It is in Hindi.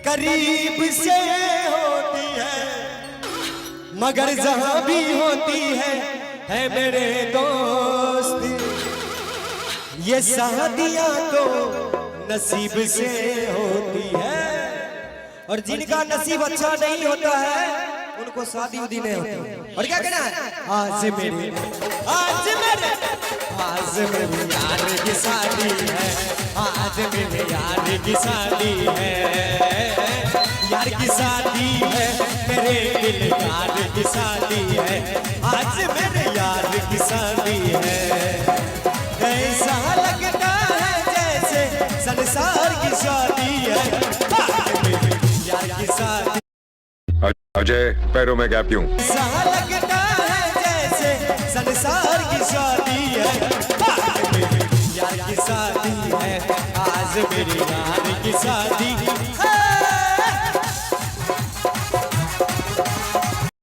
करीब से होती है मगर जहां भी होती है मेरे दोस्त। ये शादियां तो नसीब से होती है और जिनका नसीब अच्छा नहीं होता है उनको शादी उदी नहीं होती। और क्या कहना है? आज मेरे यार की शादी है, आज मेरे यार की शादी है, यार की शादी है, मेरे दिलदार की शादी है, आज मेरे यार की शादी है। ऐसा लगता है जैसे संसार की शादी है, आज मेरे यार की शादी। अजय पैरों में गैप क्यों? ऐसा लगता है जैसे संसार की शादी है, आज मेरे यार की शादी है, आज मेरे यार की शादी है।